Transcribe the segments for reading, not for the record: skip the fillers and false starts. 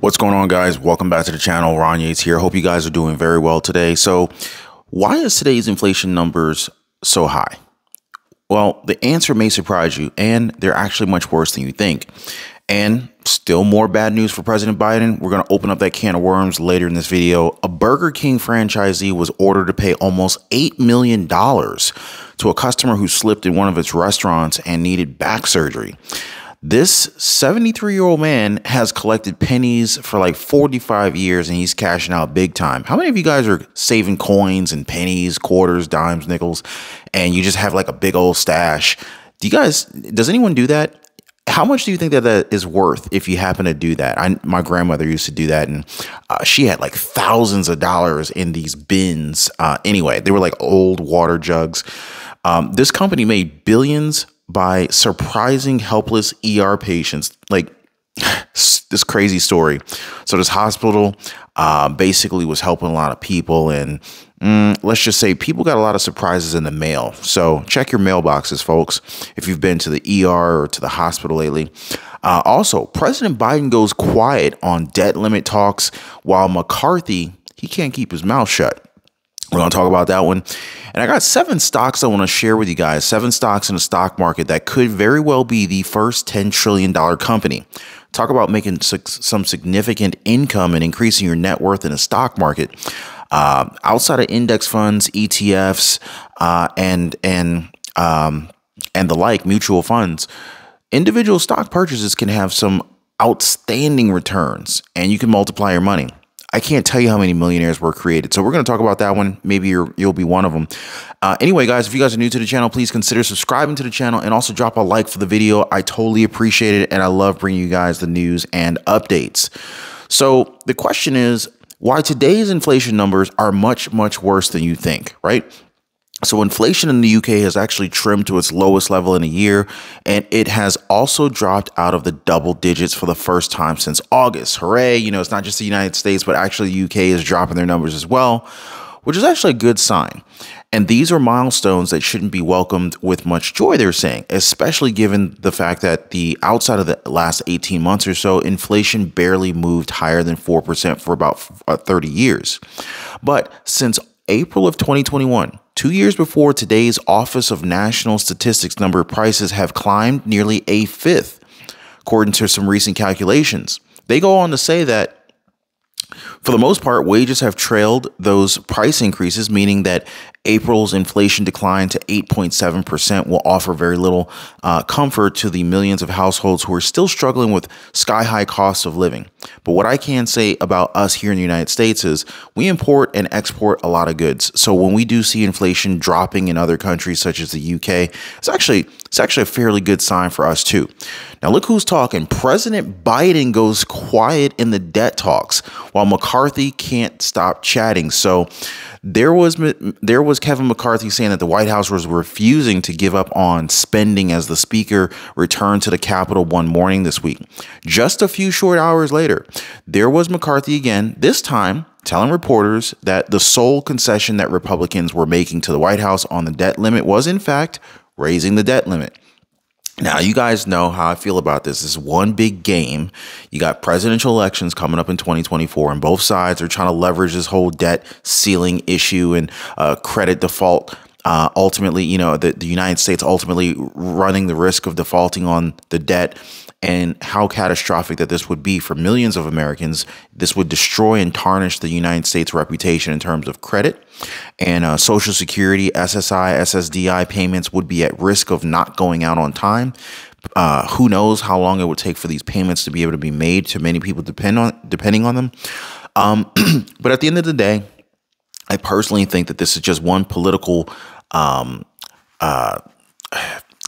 What's going on, guys? Welcome back to the channel. Ron Yates here. Hope you guys are doing very well today. So why is today's inflation numbers so high? Well, the answer may surprise you, and they're actually much worse than you think. And still more bad news for President Biden. We're going to open up that can of worms later in this video. A Burger King franchisee was ordered to pay almost $8 million to a customer who slipped in one of its restaurants and needed back surgery. This 73-year-old man has collected pennies for like 45 years and he's cashing out big time. How many of you guys are saving coins and pennies, quarters, dimes, nickels, and you just have like a big old stash? Does anyone do that? How much do you think that is worth if you happen to do that? My grandmother used to do that, and she had like thousands of dollars in these bins. Anyway, they were like old water jugs. This company made billions by surprising helpless ER patients. Like this crazy story. So this hospital basically was helping a lot of people, and let's just say people got a lot of surprises in the mail. So check your mailboxes, folks, if you've been to the ER or to the hospital lately. Also, President Biden goes quiet on debt limit talks, while Mccarthy, he can't keep his mouth shut. We're going to talk about that one. And I got 7 stocks I want to share with you guys. 7 stocks in the stock market that could very well be the first $10 trillion company. Talk about making some significant income and increasing your net worth in the stock market. Outside of index funds, ETFs, and the like, mutual funds, individual stock purchases can have some outstanding returns, and you can multiply your money. I can't tell you how many millionaires were created. So we're going to talk about that one. Maybe you'll be one of them. Anyway, guys, if you guys are new to the channel, please consider subscribing to the channel and also drop a like for the video. I totally appreciate it. And I love bringing you guys the news and updates. So the question is why today's inflation numbers are much, much worse than you think, right? So inflation in the UK has actually trimmed to its lowest level in a year, and it has also dropped out of the double digits for the first time since August. Hooray. You know, it's not just the United States, but actually the UK is dropping their numbers as well, which is actually a good sign. And these are milestones that shouldn't be welcomed with much joy, they're saying, especially given the fact that outside of the last 18 months or so, inflation barely moved higher than 4% for about 30 years. But since April of 2021, 2 years before today's Office of National Statistics number, prices have climbed nearly a fifth, according to some recent calculations. They go on to say that for the most part, wages have trailed those price increases, meaning that April's inflation decline to 8.7% will offer very little comfort to the millions of households who are still struggling with sky-high costs of living. But what I can say about us here in the United States is we import and export a lot of goods. So when we do see inflation dropping in other countries such as the UK, it's actually a fairly good sign for us too. Now look who's talking. President Biden goes quiet in the debt talks, while McCarthy can't stop chatting. So there was Kevin McCarthy saying that the White House was refusing to give up on spending as the speaker returned to the Capitol one morning this week. Just a few short hours later, there was McCarthy again, this time telling reporters that the sole concession that Republicans were making to the White House on the debt limit was, in fact, raising the debt limit. Now, you guys know how I feel about this. This is one big game. You got presidential elections coming up in 2024, and both sides are trying to leverage this whole debt ceiling issue and credit default. Ultimately, you know, the United States ultimately running the risk of defaulting on the debt, and how catastrophic that this would be for millions of Americans. This would destroy and tarnish the United States' reputation in terms of credit, and Social Security, SSI, SSDI payments would be at risk of not going out on time. Who knows how long it would take for these payments to be able to be made to many people depending on them. But at the end of the day, I personally think that this is just one political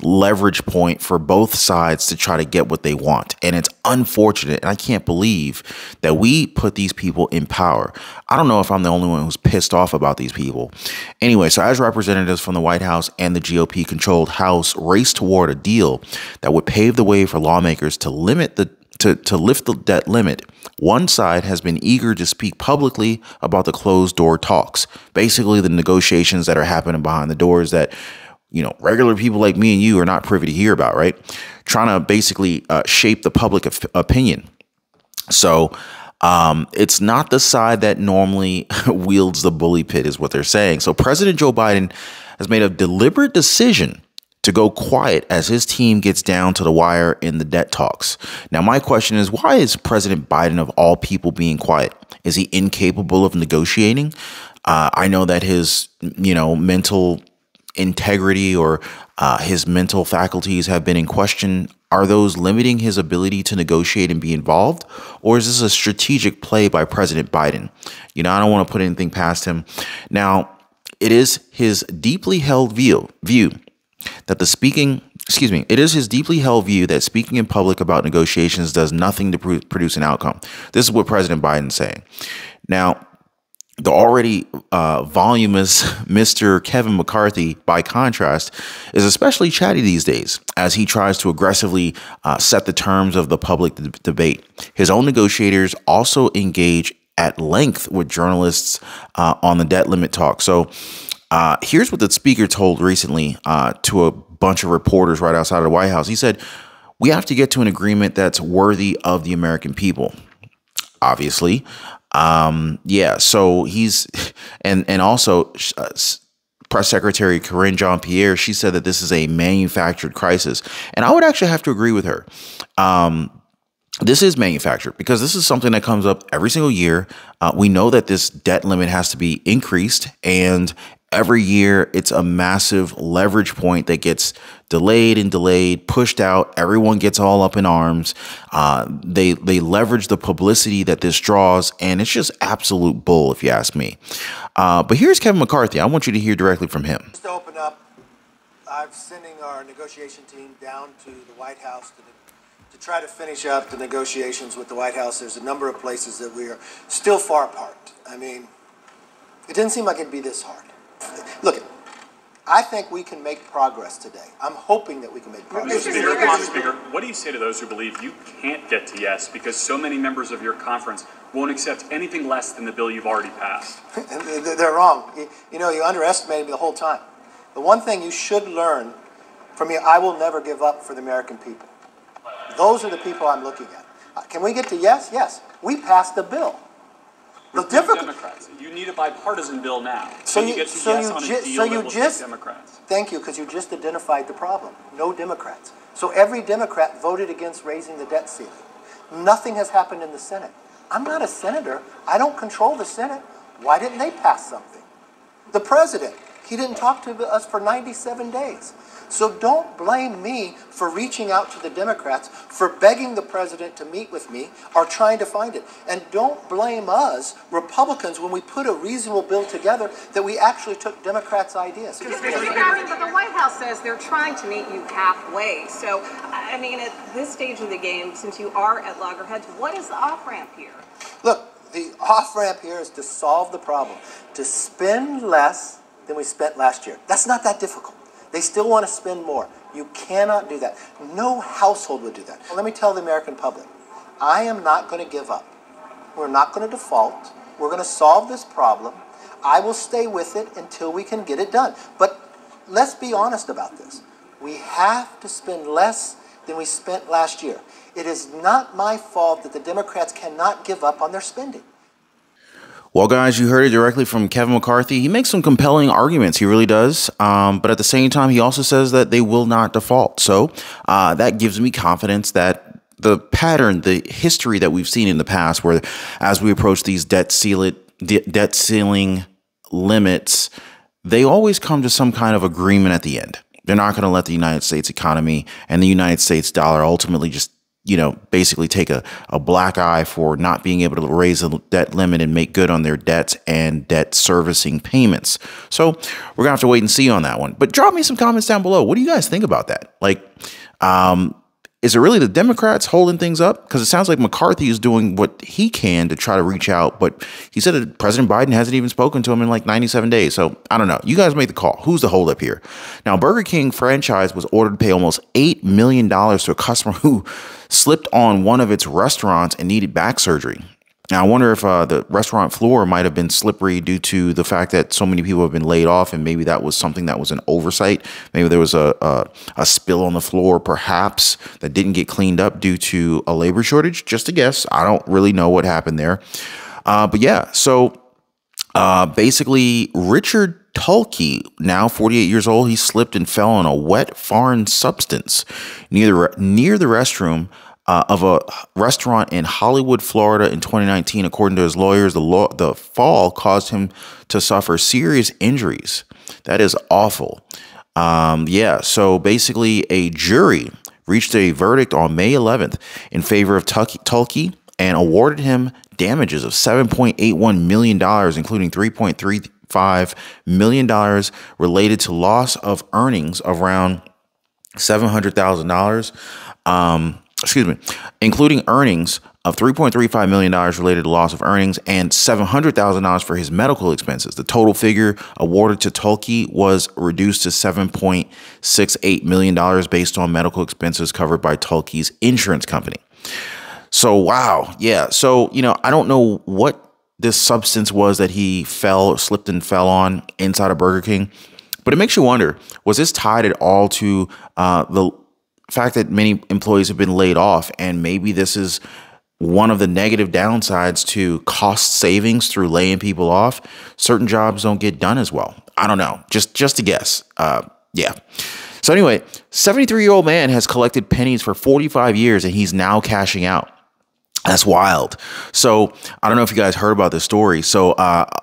leverage point for both sides to try to get what they want. And it's unfortunate. And I can't believe that we put these people in power. I don't know if I'm the only one who's pissed off about these people. Anyway, so as representatives from the White House and the GOP controlled House race toward a deal that would pave the way for lawmakers to lift the debt limit, one side has been eager to speak publicly about the closed door talks, basically the negotiations that are happening behind the doors that, you know, regular people like me and you are not privy to hear about, right? Trying to basically shape the public opinion. So It's not the side that normally wields the bully pit, is what they're saying. So President Joe Biden has made a deliberate decision to go quiet as his team gets down to the wire in the debt talks. Now, my question is, why is President Biden, of all people, being quiet? Is he incapable of negotiating? I know that his, mental integrity or his mental faculties have been in question. Are those limiting his ability to negotiate and be involved? Or is this a strategic play by President Biden? I don't want to put anything past him. Now, it is his deeply held view that speaking in public about negotiations does nothing to produce an outcome. This is what President Biden's saying. Now, the already voluminous Mr. Kevin McCarthy, by contrast, is especially chatty these days as he tries to aggressively set the terms of the public debate. His own negotiators also engage at length with journalists on the debt limit talk. So here's what the speaker told recently to a bunch of reporters right outside of the White House. He said, "We have to get to an agreement that's worthy of the American people." Obviously. So he's, and also Press Secretary Karine Jean-Pierre, she said that this is a manufactured crisis. And I would actually have to agree with her. This is manufactured because this is something that comes up every single year. We know that this debt limit has to be increased, and every year it's a massive leverage point that gets delayed, pushed out. Everyone gets all up in arms. They leverage the publicity that this draws, and it's just absolute bull, if you ask me. But here's Kevin McCarthy. I want you to hear directly from him. Just to open up, I'm sending our negotiation team down to the White House to try to finish up the negotiations with the White House. There's a number of places that we are still far apart. I mean, it didn't seem like it'd be this hard. Look, I think we can make progress today. I'm hoping that we can make progress. Mr. Speaker, what do you say to those who believe you can't get to yes because so many members of your conference won't accept anything less than the bill you've already passed? They're wrong. You underestimated me the whole time. The one thing you should learn from me, I will never give up for the American people. Those are the people I'm looking at. Can we get to yes? Yes. We passed the bill. The Democrats. You need a bipartisan bill now. Democrats. Thank you, because you just identified the problem. No Democrats. So every Democrat voted against raising the debt ceiling. Nothing has happened in the Senate. I'm not a senator. I don't control the Senate. Why didn't they pass something? The president, he didn't talk to us for 97 days. So don't blame me for reaching out to the Democrats, for begging the president to meet with me, or trying to find it. And don't blame us, Republicans, when we put a reasonable bill together that we actually took Democrats' ideas. But the White House says they're trying to meet you halfway. So, I mean, at this stage of the game, since you are at loggerheads, what is the off-ramp here? Look, the off-ramp here is to solve the problem, to spend less than we spent last year. That's not that difficult. They still want to spend more. You cannot do that. No household would do that. Well, let me tell the American public, I am not going to give up. We're not going to default. We're going to solve this problem. I will stay with it until we can get it done. But let's be honest about this. We have to spend less than we spent last year. It is not my fault that the Democrats cannot give up on their spending. Well, guys, you heard it directly from Kevin McCarthy. He makes some compelling arguments. He really does. But at the same time, he also says that they will not default. So that gives me confidence that the pattern, the history that we've seen in the past, where as we approach these debt ceiling limits, they always come to some kind of agreement at the end. They're not going to let the United States economy and the United States dollar ultimately just basically take a black eye for not being able to raise the debt limit and make good on their debts and debt servicing payments. So we're gonna have to wait and see on that one. But drop me some comments down below. What do you guys think about that? Like, is it really the Democrats holding things up? Because it sounds like McCarthy is doing what he can to try to reach out, but he said that President Biden hasn't even spoken to him in like 97 days. So I don't know. You guys make the call. Who's the holdup here? Now, Burger King franchise was ordered to pay almost $8 million to a customer who slipped on one of its restaurants and needed back surgery. Now, I wonder if the restaurant floor might have been slippery due to the fact that so many people have been laid off, and maybe that was something that was an oversight. Maybe there was a spill on the floor, perhaps, that didn't get cleaned up due to a labor shortage. Just a guess. I don't really know what happened there. But yeah, so basically, Richard Tulkey, now 48 years old, he slipped and fell on a wet foreign substance near the restroom of a restaurant in Hollywood, Florida in 2019. According to his lawyers, the fall caused him to suffer serious injuries. That is awful. Yeah, so basically a jury reached a verdict on May 11th in favor of Tulkey and awarded him damages of $7.81 million, including $3.35 million related to loss of earnings of around $700,000. Including earnings of $3.35 million related to loss of earnings and $700,000 for his medical expenses. The total figure awarded to Tulkey was reduced to $7.68 million based on medical expenses covered by Tulkey's insurance company. So, wow. Yeah. So, I don't know what this substance was that he slipped and fell on inside of Burger King, but it makes you wonder, was this tied at all to the fact that many employees have been laid off, and maybe this is one of the negative downsides to cost savings through laying people off? Certain jobs don't get done as well. I don't know. Just a guess. Yeah. So anyway, 73-year-old man has collected pennies for 45 years, and he's now cashing out. That's wild. So I don't know if you guys heard about this story. So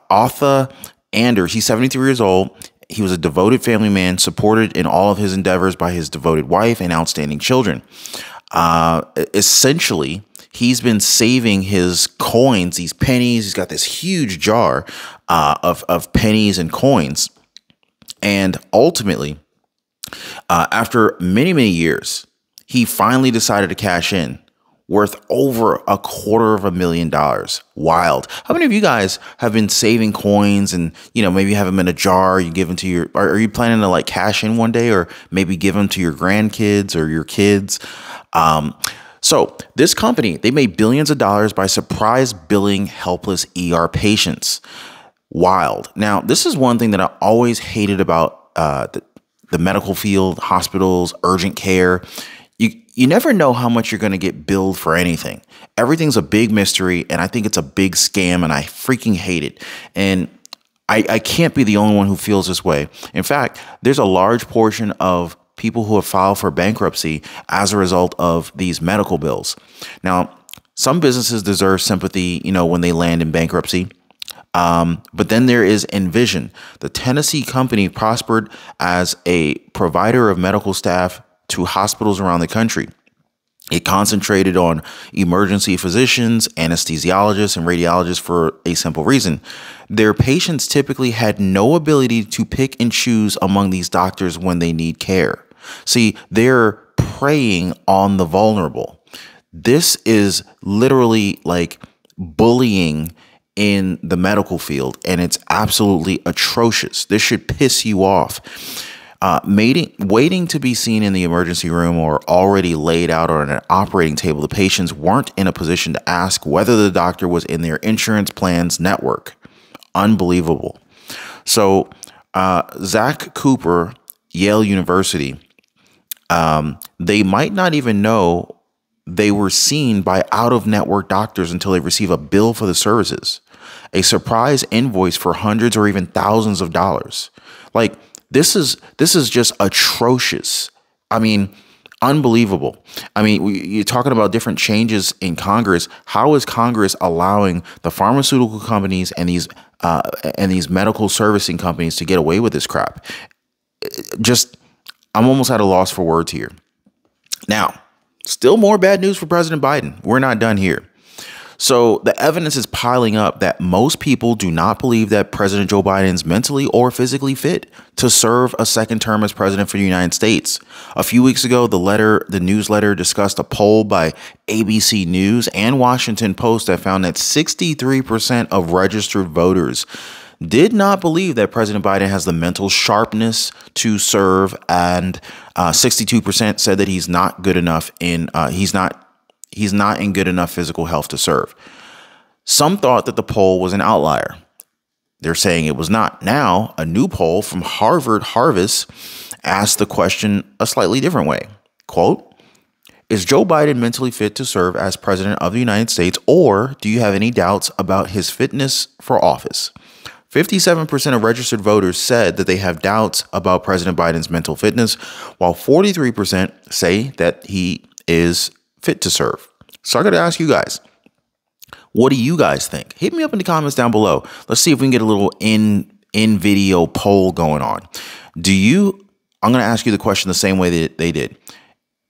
Arthur Anders, he's 73 years old. He was a devoted family man, supported in all of his endeavors by his devoted wife and outstanding children. Essentially, he's been saving his coins, these pennies. He's got this huge jar of pennies and coins. And ultimately, after many, many years, he finally decided to cash in, worth over $250,000. Wild. How many of you guys have been saving coins and, maybe have them in a jar, you give them to are you planning to cash in one day, or maybe give them to your grandkids or your kids? So this company, they made billions of dollars by surprise billing helpless ER patients. Wild. Now, this is one thing that I always hated about the medical field, hospitals, urgent care. You never know how much you're going to get billed for anything. Everything's a big mystery, and I think it's a big scam, and I freaking hate it. And I can't be the only one who feels this way. In fact, there's a large portion of people who have filed for bankruptcy as a result of these medical bills. Now, some businesses deserve sympathy, when they land in bankruptcy. But then there is Envision. The Tennessee company prospered as a provider of medical staff to hospitals around the country. It concentrated on emergency physicians, anesthesiologists, and radiologists for a simple reason. Their patients typically had no ability to pick and choose among these doctors when they need care. See, they're preying on the vulnerable. This is literally like bullying in the medical field, and it's absolutely atrocious. This should piss you off. Waiting to be seen in the emergency room or already laid out on an operating table, the patients weren't in a position to ask whether the doctor was in their insurance plan's network. Unbelievable. So Zach Cooper, Yale University, they might not even know they were seen by out-of-network doctors until they receive a bill for the services, a surprise invoice for hundreds or even thousands of dollars. This is just atrocious. I mean, unbelievable. I mean, you're talking about different changes in Congress. How is Congress allowing the pharmaceutical companies and these medical servicing companies to get away with this crap? I'm almost at a loss for words here. Now, still more bad news for President Biden. We're not done here. So the evidence is piling up that most people do not believe that President Joe Biden is mentally or physically fit to serve a second term as president for the United States. A few weeks ago, the newsletter discussed a poll by ABC News and Washington Post that found that 63% of registered voters did not believe that President Biden has the mental sharpness to serve, and 62% said that he's not good enough he's not in good enough physical health to serve. Some thought that the poll was an outlier. They're saying it was not. Now, a new poll from Harvard Harvest asked the question a slightly different way. Quote, is Joe Biden mentally fit to serve as president of the United States, or do you have any doubts about his fitness for office? 57% of registered voters said that they have doubts about President Biden's mental fitness, while 43% say that he is fit to serve. So I got to ask you guys, what do you guys think? Hit me up in the comments down below. Let's see if we can get a little in-video poll going on. I'm going to ask you the question the same way that they did.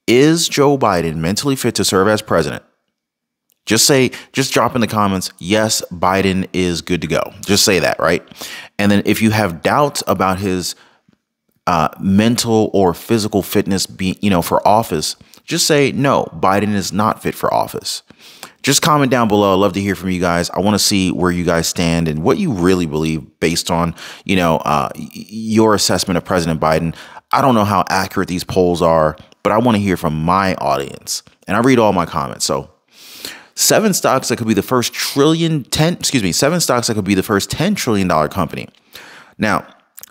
Is Joe Biden mentally fit to serve as president? Just drop in the comments, yes, Biden is good to go. Just say that, right? And then if you have doubts about his mental or physical fitness for office, just say, no, Biden is not fit for office. Just comment down below. I'd love to hear from you guys. I want to see where you guys stand and what you really believe based on, your assessment of President Biden. I don't know how accurate these polls are, but I want to hear from my audience, and I read all my comments. So 7 stocks that could be the first 7 stocks that could be the first $10 trillion company. Now,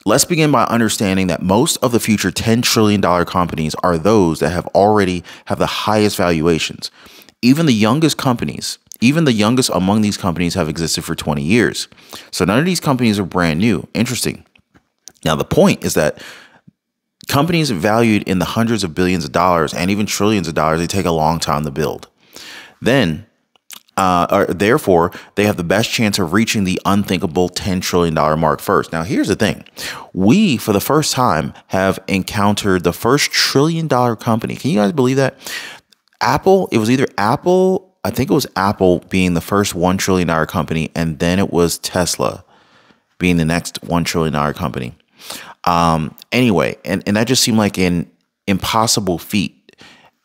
let's begin by understanding that most of the future $10 trillion companies are those that already have the highest valuations. Even the youngest among these companies have existed for 20 years. So none of these companies are brand new. Interesting. Now, the point is that companies valued in the hundreds of billions of dollars and even trillions of dollars, they take a long time to build. Therefore, they have the best chance of reaching the unthinkable $10 trillion mark first. Now, here's the thing. We, for the first time, have encountered the first $1 trillion company. Can you guys believe that? Apple, it was either Apple, I think it was Apple being the first $1 trillion company, and then it was Tesla being the next $1 trillion company. Anyway, and that just seemed like an impossible feat.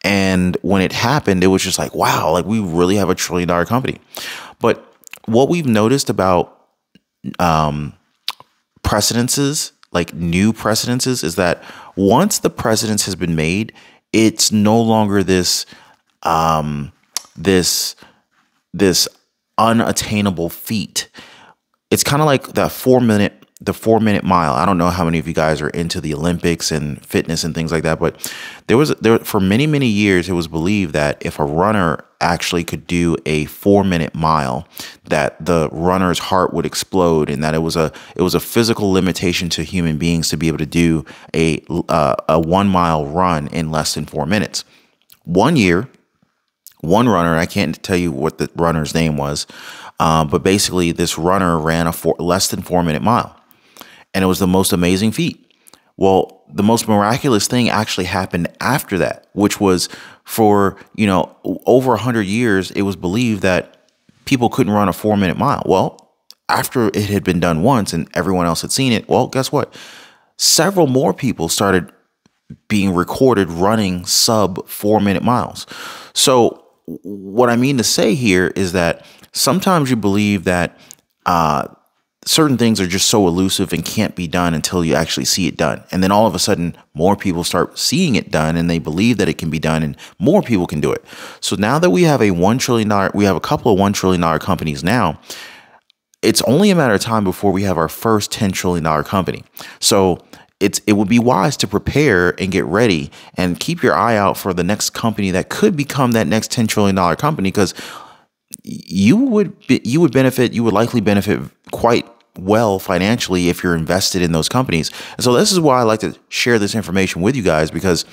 And when it happened, it was just like, wow, like we really have a $1 trillion company. But what we've noticed about precedences, like new precedences, is that once the precedence has been made, it's no longer this unattainable feat. It's kind of like the 4-minute mile. I don't know how many of you guys are into the Olympics and fitness and things like that, but for many, many years, it was believed that if a runner actually could do a 4-minute mile, that the runner's heart would explode, and that it was a physical limitation to human beings to be able to do a 1-mile run in less than 4 minutes. One year, one runner, I can't tell you what the runner's name was, but basically this runner ran a less than 4-minute mile. And it was the most amazing feat. Well, the most miraculous thing actually happened after that, which was for, over 100 years, it was believed that people couldn't run a 4-minute mile. Well, after it had been done once and everyone else had seen it, well, guess what? Several more people started being recorded running sub 4-minute miles. So what I mean to say here is that sometimes you believe that, certain things are just so elusive and can't be done until you actually see it done. And then all of a sudden, more people start seeing it done and they believe that it can be done and more people can do it. So now that we have we have a couple of $1 trillion companies now, it's only a matter of time before we have our first $10 trillion company. So it would be wise to prepare and get ready and keep your eye out for the next company that could become that next $10 trillion company, because you would likely benefit quite well financially if you're invested in those companies. And so this is why I like to share this information with you guys, because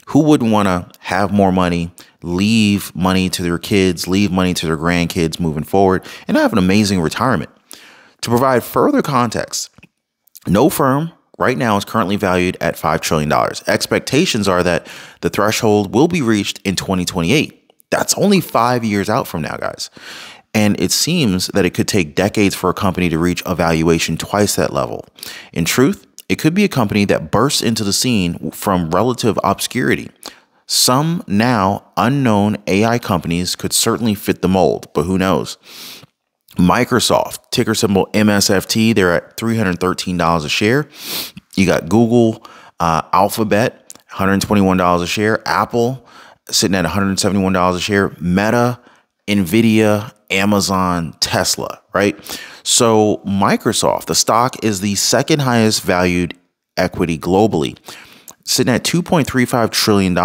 who wouldn't want to have more money, leave money to their kids, leave money to their grandkids moving forward, and have an amazing retirement? To provide further context, no firm right now is currently valued at $5 trillion. Expectations are that the threshold will be reached in 2028. That's only 5 years out from now, guys. And it seems that it could take decades for a company to reach a valuation twice that level. In truth, it could be a company that bursts into the scene from relative obscurity. Some now unknown AI companies could certainly fit the mold, but who knows? Microsoft, ticker symbol MSFT, they're at $313 a share. You got Google, Alphabet, $121 a share. Apple, sitting at $171 a share. Meta, Nvidia, Amazon, Tesla, right? So Microsoft, the stock is the second highest valued equity globally, sitting at $2.35 trillion.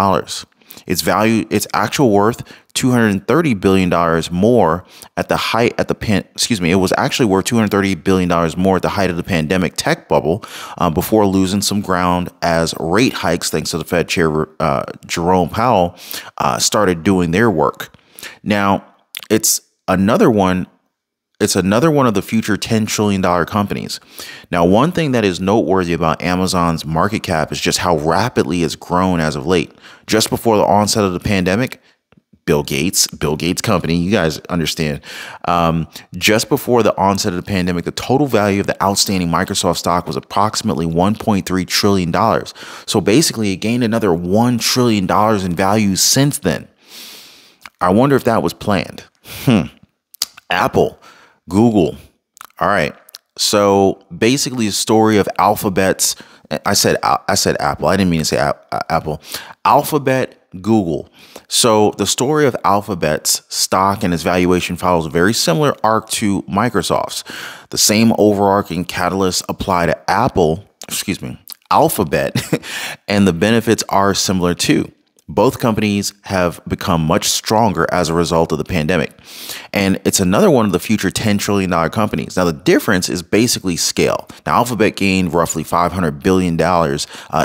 Its actual worth $230 billion more at the height it was actually worth $230 billion more at the height of the pandemic tech bubble, before losing some ground as rate hikes, thanks to the Fed Chair Jerome Powell, started doing their work. Now, it's another one of the future $10 trillion companies. Now, one thing that is noteworthy about Amazon's market cap is just how rapidly it's grown as of late. Just before the onset of the pandemic, Bill Gates company, you guys understand. Just before the onset of the pandemic, the total value of the outstanding Microsoft stock was approximately $1.3 trillion. So basically, it gained another $1 trillion in value since then. I wonder if that was planned. Apple, Google. All right. So basically, the story of Alphabet's, I said Apple. I didn't mean to say Apple. Alphabet, Google. So the story of Alphabet's stock and its valuation follows a very similar arc to Microsoft's. The same overarching catalysts apply to Alphabet, and the benefits are similar too. Both companies have become much stronger as a result of the pandemic. And it's another one of the future $10 trillion companies. Now, the difference is basically scale. Now, Alphabet gained roughly $500 billion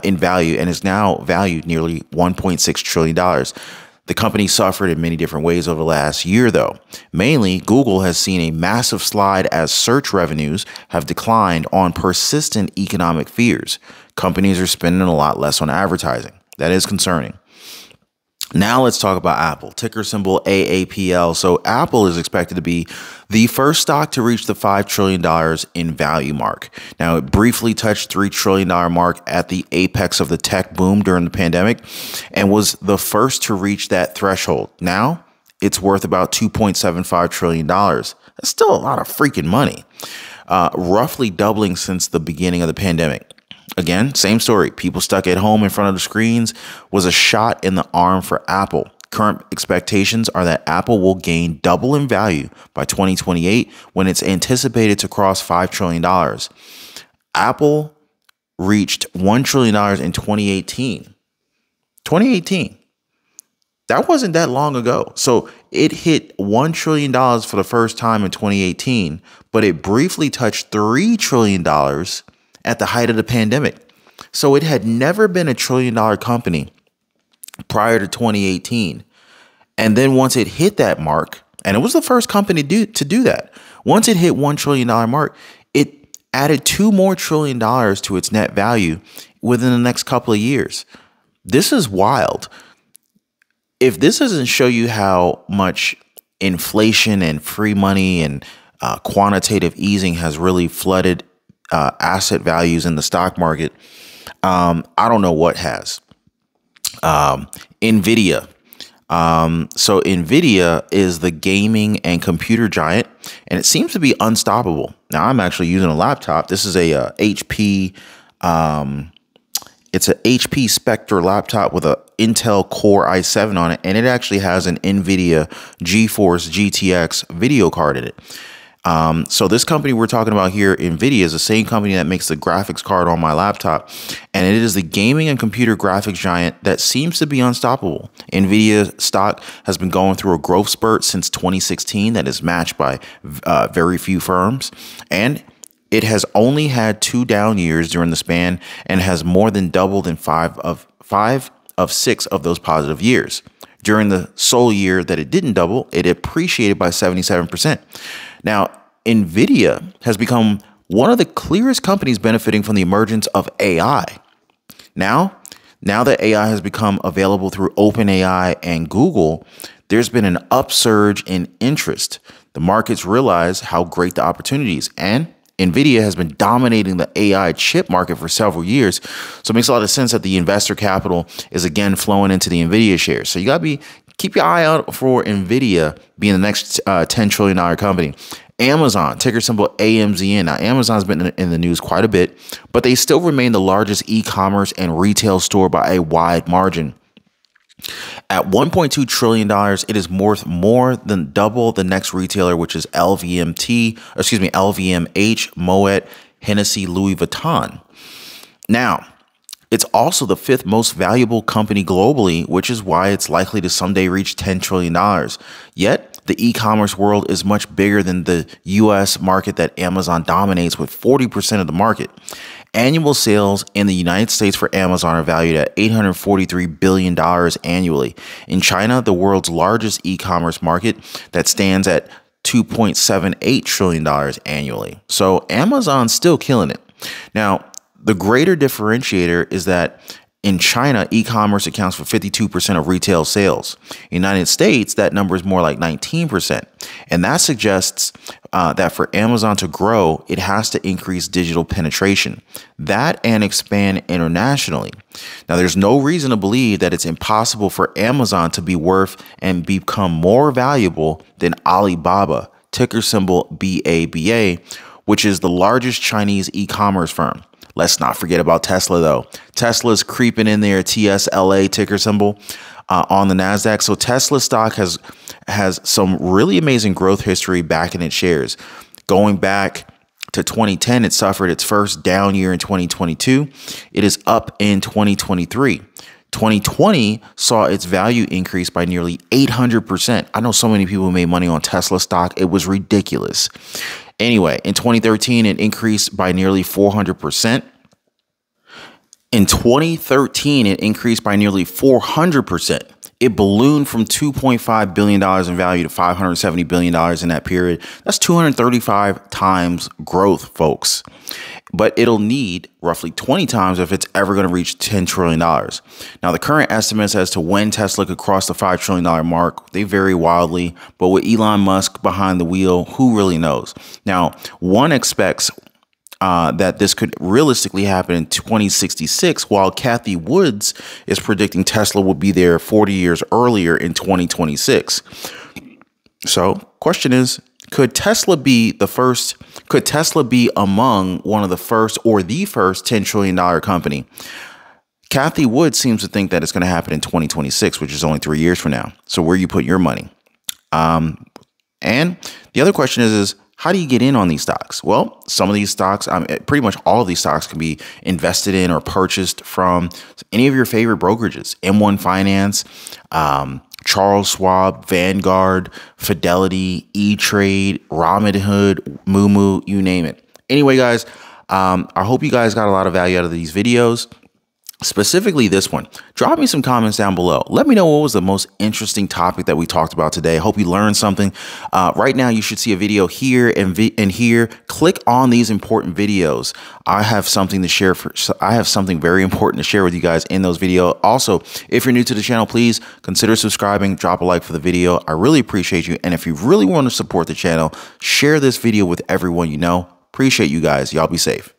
in value and is now valued nearly $1.6 trillion. The company suffered in many different ways over the last year, though. Mainly, Google has seen a massive slide as search revenues have declined on persistent economic fears. Companies are spending a lot less on advertising. That is concerning. Now let's talk about Apple, ticker symbol AAPL. So Apple is expected to be the first stock to reach the $5 trillion in value mark. Now, it briefly touched $3 trillion mark at the apex of the tech boom during the pandemic and was the first to reach that threshold. Now it's worth about $2.75 trillion. That's still a lot of freaking money, roughly doubling since the beginning of the pandemic. Again, same story. People stuck at home in front of the screens was a shot in the arm for Apple. Current expectations are that Apple will gain double in value by 2028 when it's anticipated to cross $5 trillion. Apple reached $1 trillion in 2018. 2018. That wasn't that long ago. So it hit $1 trillion for the first time in 2018, but it briefly touched $3 trillion at the height of the pandemic. So it had never been a $1 trillion company prior to 2018. And then once it hit that mark, and it was the first company to do that, once it hit $1 trillion mark, it added $2 more trillion to its net value within the next couple of years. This is wild. If this doesn't show you how much inflation and free money and quantitative easing has really flooded asset values in the stock market, I don't know what has. Nvidia. So Nvidia is the gaming and computer giant, and it seems to be unstoppable. Now, I'm actually using a laptop. This is a HP. It's an HP Spectre laptop with an Intel Core i7 on it, and it actually has an NVIDIA GeForce GTX video card in it. So this company we're talking about here, NVIDIA, is the same company that makes the graphics card on my laptop, and it is the gaming and computer graphics giant that seems to be unstoppable. NVIDIA stock has been going through a growth spurt since 2016 that is matched by very few firms, and it has only had 2 down years during the span and has more than doubled in 5 of 6 of those positive years. During the sole year that it didn't double, it appreciated by 77%. Now, NVIDIA has become one of the clearest companies benefiting from the emergence of AI. Now that AI has become available through OpenAI and Google, there's been an upsurge in interest. The markets realize how great the opportunities, and NVIDIA has been dominating the AI chip market for several years. So it makes a lot of sense that the investor capital is again flowing into the NVIDIA shares. So you got to keep your eye out for NVIDIA being the next $10 trillion company. Amazon, ticker symbol AMZN. Now, Amazon's been in the news quite a bit, but they still remain the largest e-commerce and retail store by a wide margin. At $1.2 trillion, it is worth more than double the next retailer, which is LVMH, Moet, Hennessy, Louis Vuitton. Now, it's also the 5th most valuable company globally, which is why it's likely to someday reach $10 trillion. Yet, the e-commerce world is much bigger than the US market that Amazon dominates with 40% of the market. Annual sales in the United States for Amazon are valued at $843 billion annually. In China, the world's largest e-commerce market, that stands at $2.78 trillion annually. So Amazon's still killing it. Now, the greater differentiator is that in China, e-commerce accounts for 52% of retail sales. In the United States, that number is more like 19%. And that suggests that for Amazon to grow, it has to increase digital penetration. That and expand internationally. Now, there's no reason to believe that it's impossible for Amazon to be worth and become more valuable than Alibaba, ticker symbol BABA, which is the largest Chinese e-commerce firm. Let's not forget about Tesla, though. Tesla's creeping in there, TSLA ticker symbol on the NASDAQ. So Tesla stock has some really amazing growth history back in its shares. Going back to 2010, it suffered its first down year in 2022. It is up in 2023. 2020 saw its value increase by nearly 800%. I know so many people made money on Tesla stock. It was ridiculous. Anyway, in 2013, it increased by nearly 400%. In 2013, it increased by nearly 400%. It ballooned from $2.5 billion in value to $570 billion in that period. That's 235 times growth, folks. But it'll need roughly 20 times if it's ever going to reach $10 trillion. Now, the current estimates as to when Tesla could cross the $5 trillion mark, they vary wildly. But with Elon Musk behind the wheel, who really knows? Now, one expects that this could realistically happen in 2066, while Cathie Woods is predicting Tesla will be there 40 years earlier in 2026. So, question is, could Tesla be the first? Could Tesla be among one of the first or the first $10 trillion company? Cathie Wood seems to think that it's going to happen in 2026, which is only 3 years from now. So where you put your money? And the other question is how do you get in on these stocks? Well, some of these stocks, pretty much all of these stocks can be invested in or purchased from any of your favorite brokerages. M1 Finance, Charles Schwab, Vanguard, Fidelity, E-Trade, Robinhood, Moomoo, you name it. Anyway, guys, I hope you guys got a lot of value out of these videos. Specifically this one. Drop me some comments down below. Let me know what was the most interesting topic that we talked about today. I hope you learned something. Right now, you should see a video here and here. Click on these important videos. I have something to share. I have something very important to share with you guys in those videos. Also, if you're new to the channel, please consider subscribing. Drop a like for the video. I really appreciate you. And if you really want to support the channel, share this video with everyone you know. Appreciate you guys. Y'all be safe.